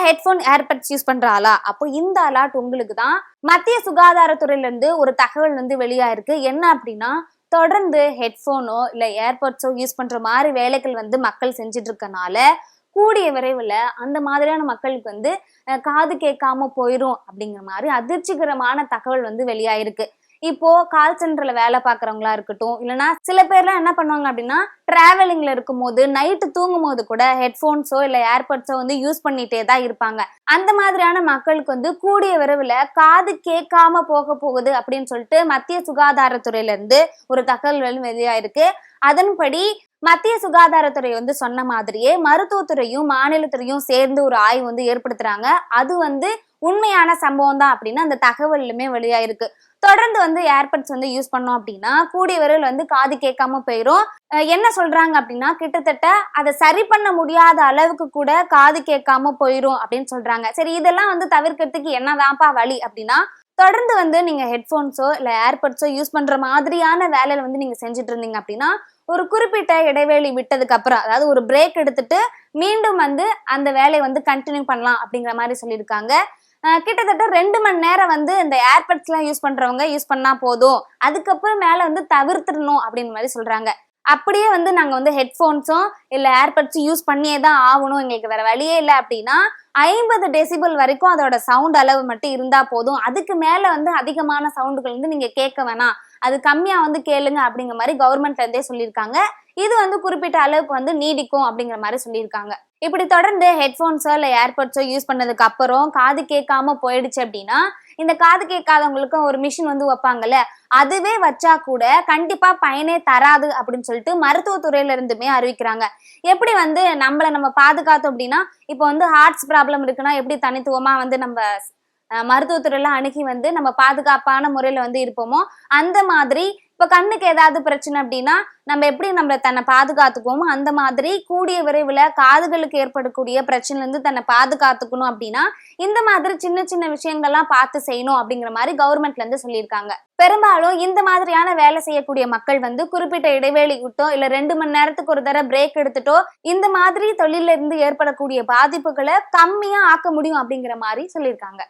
Headphone earbuds use பண்ற ஆளா? அப்போ இந்த அலர்ட் உங்களுக்கு தான். மத்திய சுகாதாரத்துறையில இருந்து ஒரு தகவல் வந்து வெளியாயிருக்கு. என்ன அப்படின்னா, தொடர்ந்து ஹெட்போனோ இல்ல ஏர்பட்ஸோ யூஸ் பண்ற மாதிரி வேலைகள் வந்து மக்கள் செஞ்சுட்டு இருக்கனால கூடிய விரைவில் அந்த மாதிரியான மக்களுக்கு வந்து காது கேட்காம போயிரும் அப்படிங்கிற மாதிரி அதிர்ச்சிகரமான தகவல் வந்து வெளியாயிருக்கு. இப்போ கால் சென்டர்ல வேலை பாக்குறவங்களா இருக்கட்டும், இல்லைன்னா சில பேர்லாம் என்ன பண்ணுவாங்க அப்படின்னா, டிராவலிங்ல இருக்கும் போது நைட்டு தூங்கும் போது கூட ஹெட்போன்ஸோ இல்ல ஏர்பட்ஸோ வந்து யூஸ் பண்ணிட்டே தான் இருப்பாங்க. அந்த மாதிரியான மக்களுக்கு வந்து கூடிய விரைவில் காது கேட்காம போக போகுது அப்படின்னு சொல்லிட்டு மத்திய சுகாதாரத்துறையில இருந்து ஒரு தகவல் வெளியாயிருக்கு. அதன்படி மத்திய சுகாதாரத்துறை வந்து சொன்ன மாதிரியே மருத்துவத்துறையும் மாநிலத்துறையும் சேர்ந்து ஒரு ஆய்வு வந்து ஏற்படுத்துறாங்க. அது வந்து உண்மையான சம்பவம் தான் அப்படின்னு அந்த தகவலுமே வெளியாயிருக்கு. தொடர்ந்து வந்து ஏர்பட்ஸ் வந்து யூஸ் பண்ணோம் அப்படின்னா கூடிய விரைவில் வந்து காது கேட்காம போயிடும். என்ன சொல்றாங்க அப்படின்னா, கிட்டத்தட்ட அதை சரி பண்ண முடியாத அளவுக்கு கூட காது கேட்காம போயிடும் அப்படின்னு சொல்றாங்க. சரி, இதெல்லாம் வந்து தவிர்க்கிறதுக்கு என்னதான்ப்பா வழி அப்படின்னா, தொடர்ந்து வந்து நீங்க ஹெட்போன்ஸோ இல்ல ஏர்பட்ஸோ யூஸ் பண்ற மாதிரியான வேலையில வந்து நீங்க செஞ்சுட்டு இருந்தீங்க அப்படின்னா, ஒரு குறிப்பிட்ட இடைவேளை விட்டதுக்கு அப்புறம், அதாவது ஒரு பிரேக் எடுத்துட்டு மீண்டும் வந்து அந்த வேலையை வந்து கண்டினியூ பண்ணலாம் அப்படிங்கிற மாதிரி சொல்லியிருக்காங்க. கிட்டத்தட்ட 2 மணி நேரம் வந்து இந்த ஏர்பட்ஸ் எல்லாம் யூஸ் பண்றவங்க யூஸ் பண்ணா போதும், அதுக்கப்புறம் மேல வந்து தவிர்த்துடணும் அப்படின்னு மாதிரி சொல்றாங்க. அப்படியே வந்து நாங்க வந்து ஹெட்போன்ஸும் இல்ல ஏர்பட்ஸும் யூஸ் பண்ணியே தான் ஆகணும், எங்களுக்கு வேற வழியே இல்லை அப்படின்னா 50 டெசிபிள் வரைக்கும் அதோட சவுண்ட் அளவு மட்டும் இருந்தா போதும், அதுக்கு மேல வந்து அதிகமான சவுண்டுகள் வந்து நீங்க கேட்க வேணாம், அது கம்மியா வந்து கேளுங்க அப்படிங்கிற மாதிரி கவர்மெண்ட்ல இருந்தே சொல்லியிருக்காங்க. இது வந்து குறிப்பிட்ட அளவுக்கு வந்து நீடிக்கும் அப்படிங்கிற மாதிரி சொல்லியிருக்காங்க. இப்படி தொடர்ந்து ஹெட்போன்ஸோ இல்ல ஏர்பட்ஸோ யூஸ் பண்ணதுக்கு அப்புறம் காது கேட்காம போயிடுச்சு அப்படின்னா, இந்த காது கேட்காதவங்களுக்கு ஒரு மிஷின் வந்து வைப்பாங்கல்ல, அதுவே வச்சா கூட கண்டிப்பா பயனே தராது அப்படின்னு சொல்லிட்டு மருத்துவத்துறையில இருந்துமே அறிவிக்கிறாங்க. எப்படி வந்து நம்ம பாதுகாத்தோம் அப்படின்னா, இப்போ வந்து ஹார்ட்ஸ் ப்ராப்ளம் இருக்குன்னா எப்படி தனித்துவமா வந்து நம்ம மருத்துவத்துறையில அணுகி வந்து நம்ம பாதுகாப்பான முறையில வந்து இருப்போமோ, அந்த மாதிரி இப்ப கண்ணுக்கு ஏதாவது பிரச்சனை அப்படின்னா நம்ம எப்படி நம்மள தன்னை பாதுகாத்துக்குவோமோ, அந்த மாதிரி கூடிய விரைவில் காதுகளுக்கு ஏற்படக்கூடிய பிரச்சனைல இருந்து தன்னை பாதுகாத்துக்கணும் அப்படின்னா இந்த மாதிரி சின்ன சின்ன விஷயங்கள்லாம் பார்த்து செய்யணும் அப்படிங்கிற மாதிரி கவர்மெண்ட்ல இருந்து சொல்லியிருக்காங்க. பெரும்பாலும் இந்த மாதிரியான வேலை செய்யக்கூடிய மக்கள் வந்து குறிப்பிட்ட இடைவேளை விட்டோ இல்ல 2 மணி நேரத்துக்கு ஒரு தடவை பிரேக் எடுத்துட்டோ இந்த மாதிரி தொழில இருந்து ஏற்படக்கூடிய பாதிப்புகளை கம்மியா ஆக்க முடியும் அப்படிங்கிற மாதிரி சொல்லியிருக்காங்க.